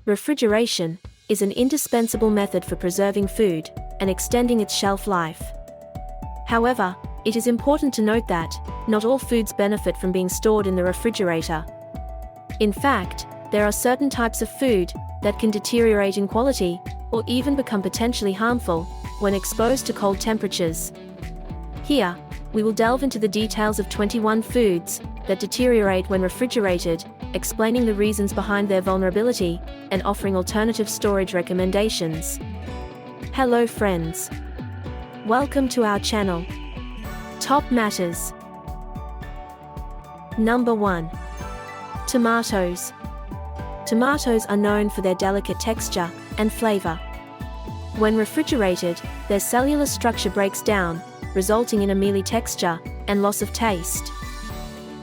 Refrigeration is an indispensable method for preserving food and extending its shelf life. However, it is important to note that not all foods benefit from being stored in the refrigerator. In fact, there are certain types of food that can deteriorate in quality or even become potentially harmful when exposed to cold temperatures. Here, we will delve into the details of 21 foods that deteriorate when refrigerated, explaining the reasons behind their vulnerability and offering alternative storage recommendations. Hello friends. Welcome to our channel. Top matters. Number 1. Tomatoes. Tomatoes are known for their delicate texture and flavor. When refrigerated, their cellular structure breaks down, resulting in a mealy texture and loss of taste.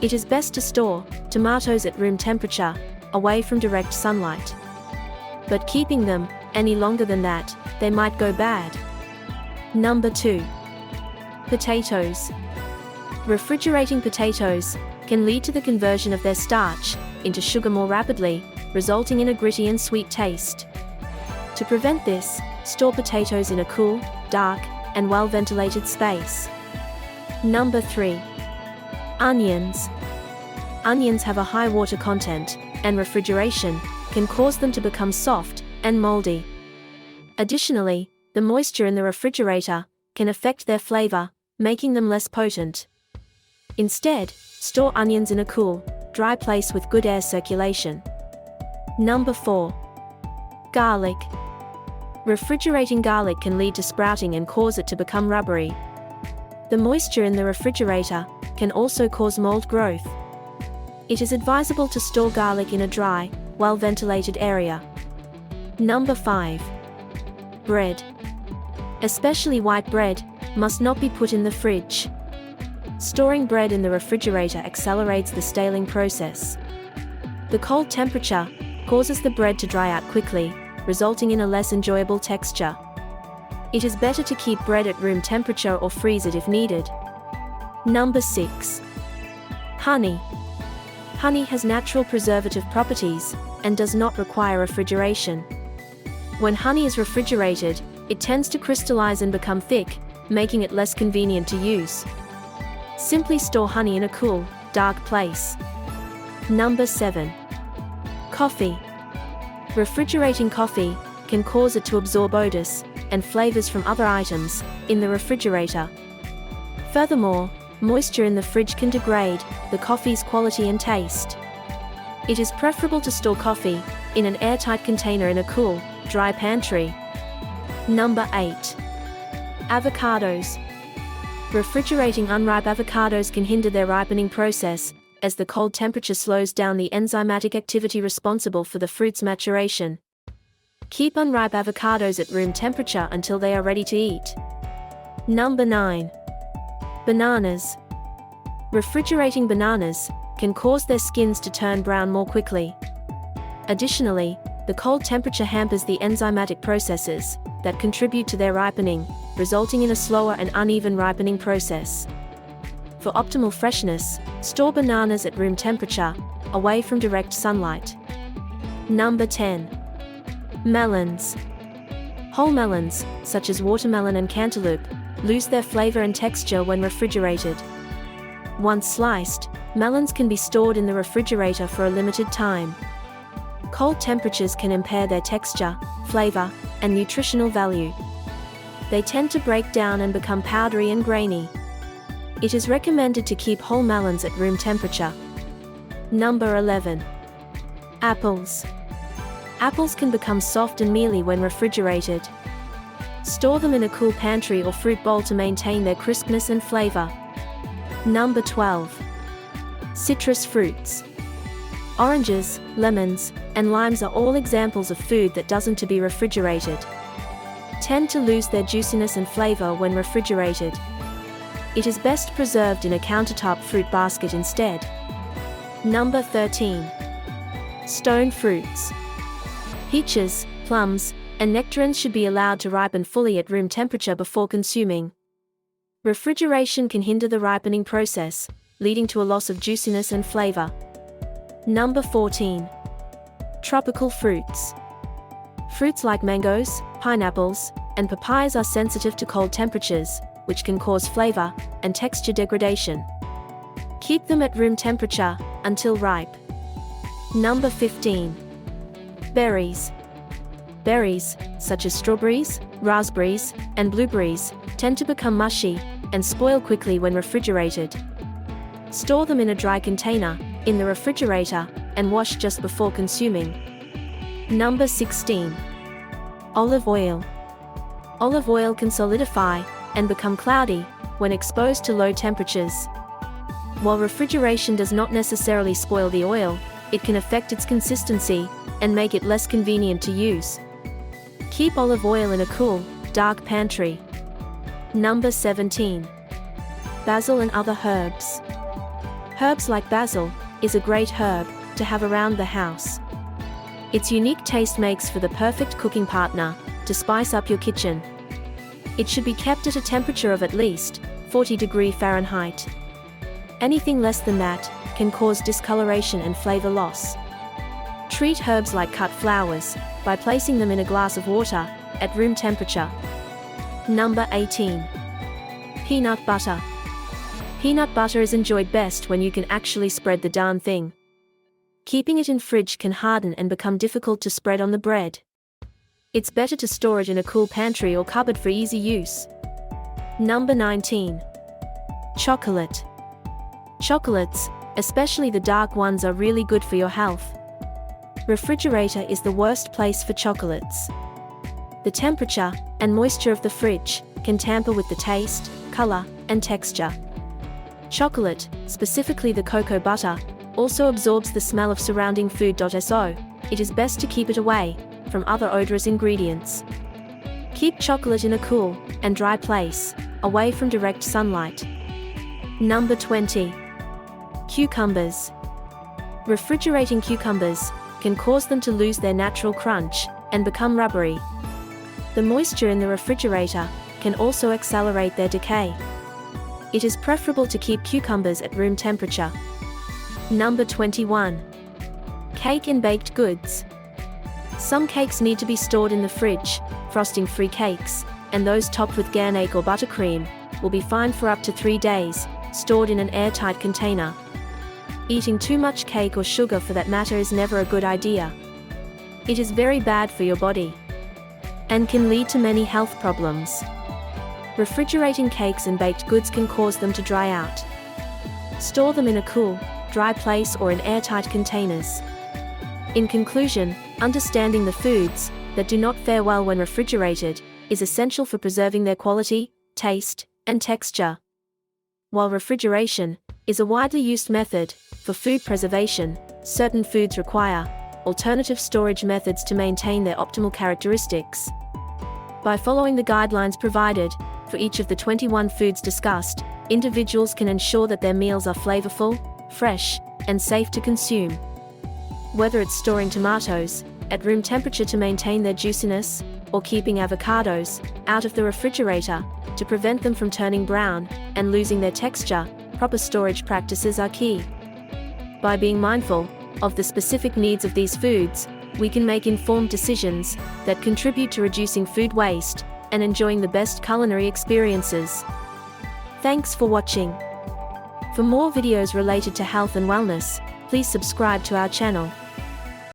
It is best to store tomatoes at room temperature, away from direct sunlight. But keeping them any longer than that, they might go bad. Number 2. Potatoes. Refrigerating potatoes can lead to the conversion of their starch into sugar more rapidly, resulting in a gritty and sweet taste. To prevent this, store potatoes in a cool, dark, and well-ventilated space. Number 3. Onions. Onions have a high water content, and refrigeration can cause them to become soft and moldy. Additionally, the moisture in the refrigerator can affect their flavor, making them less potent. Instead, store onions in a cool, dry place with good air circulation. Number 4. Garlic. Refrigerating garlic can lead to sprouting and cause it to become rubbery. The moisture in the refrigerator can also cause mold growth. It is advisable to store garlic in a dry, well-ventilated area. Number 5. Bread. Especially white bread must not be put in the fridge. Storing bread in the refrigerator accelerates the staling process. The cold temperature causes the bread to dry out quickly, resulting in a less enjoyable texture. It is better to keep bread at room temperature or freeze it if needed. Number 6. Honey. Honey has natural preservative properties and does not require refrigeration. When honey is refrigerated, it tends to crystallize and become thick, making it less convenient to use. Simply store honey in a cool, dark place. Number 7. Coffee. Refrigerating coffee can cause it to absorb odors and flavors from other items in the refrigerator. Furthermore, moisture in the fridge can degrade the coffee's quality and taste. It is preferable to store coffee in an airtight container in a cool, dry pantry. Number 8. Avocados. Refrigerating unripe avocados can hinder their ripening process, as the cold temperature slows down the enzymatic activity responsible for the fruit's maturation. Keep unripe avocados at room temperature until they are ready to eat. Number 9. Bananas. Refrigerating bananas can cause their skins to turn brown more quickly. Additionally, the cold temperature hampers the enzymatic processes that contribute to their ripening, resulting in a slower and uneven ripening process. For optimal freshness, store bananas at room temperature, away from direct sunlight. Number 10. Melons. Whole melons, such as watermelon and cantaloupe, lose their flavor and texture when refrigerated. Once sliced, melons can be stored in the refrigerator for a limited time. Cold temperatures can impair their texture, flavor, and nutritional value. They tend to break down and become powdery and grainy. It is recommended to keep whole melons at room temperature. Number 11. Apples. Apples can become soft and mealy when refrigerated. Store them in a cool pantry or fruit bowl to maintain their crispness and flavor. Number 12. Citrus fruits. Oranges, lemons, and limes are all examples of food that doesn't to be refrigerated. Tend to lose their juiciness and flavor when refrigerated. It is best preserved in a countertop fruit basket instead. Number 13. Stone fruits. Peaches, plums, and nectarines should be allowed to ripen fully at room temperature before consuming. Refrigeration can hinder the ripening process, leading to a loss of juiciness and flavor. Number 14. Tropical fruits. Fruits like mangoes, pineapples, and papayas are sensitive to cold temperatures, which can cause flavor and texture degradation. Keep them at room temperature until ripe. Number 15. Berries. Berries, such as strawberries, raspberries, and blueberries, tend to become mushy and spoil quickly when refrigerated. Store them in a dry container in the refrigerator and wash just before consuming. Number 16. Olive oil. Olive oil can solidify and become cloudy when exposed to low temperatures. While refrigeration does not necessarily spoil the oil, it can affect its consistency and make it less convenient to use. Keep olive oil in a cool, dark pantry. Number 17. Basil and other herbs. Herbs like basil is a great herb to have around the house. Its unique taste makes for the perfect cooking partner to spice up your kitchen. It should be kept at a temperature of at least 40°F. Anything less than that can cause discoloration and flavor loss. Treat herbs like cut flowers by placing them in a glass of water at room temperature. Number 18. Peanut butter. Peanut butter is enjoyed best when you can actually spread the darn thing. Keeping it in fridge can harden and become difficult to spread on the bread. It's better to store it in a cool pantry or cupboard for easy use. Number 19. Chocolate. Chocolates, especially the dark ones, are really good for your health. Refrigerator is the worst place for chocolates. The temperature and moisture of the fridge can tamper with the taste, color, and texture. Chocolate, specifically the cocoa butter, also absorbs the smell of surrounding food. So, it is best to keep it away from other odorous ingredients. Keep chocolate in a cool and dry place, away from direct sunlight. Number 20. Cucumbers. Refrigerating cucumbers can cause them to lose their natural crunch and become rubbery. The moisture in the refrigerator can also accelerate their decay. It is preferable to keep cucumbers at room temperature. Number 21. Cake and baked goods. Some cakes need to be stored in the fridge. Frosting-free cakes, and those topped with ganache or buttercream, will be fine for up to 3 days, stored in an airtight container. Eating too much cake or sugar for that matter is never a good idea. It is very bad for your body and can lead to many health problems. Refrigerating cakes and baked goods can cause them to dry out. Store them in a cool, dry place or in airtight containers. In conclusion, understanding the foods that do not fare well when refrigerated is essential for preserving their quality, taste, and texture. While refrigeration is a widely used method for food preservation, certain foods require alternative storage methods to maintain their optimal characteristics. By following the guidelines provided for each of the 21 foods discussed, individuals can ensure that their meals are flavorful, fresh, and safe to consume. Whether it's storing tomatoes at room temperature to maintain their juiciness, or keeping avocados out of the refrigerator to prevent them from turning brown and losing their texture, proper storage practices are key. By being mindful of the specific needs of these foods, we can make informed decisions that contribute to reducing food waste and enjoying the best culinary experiences. Thanks for watching. For more videos related to health and wellness, please subscribe to our channel.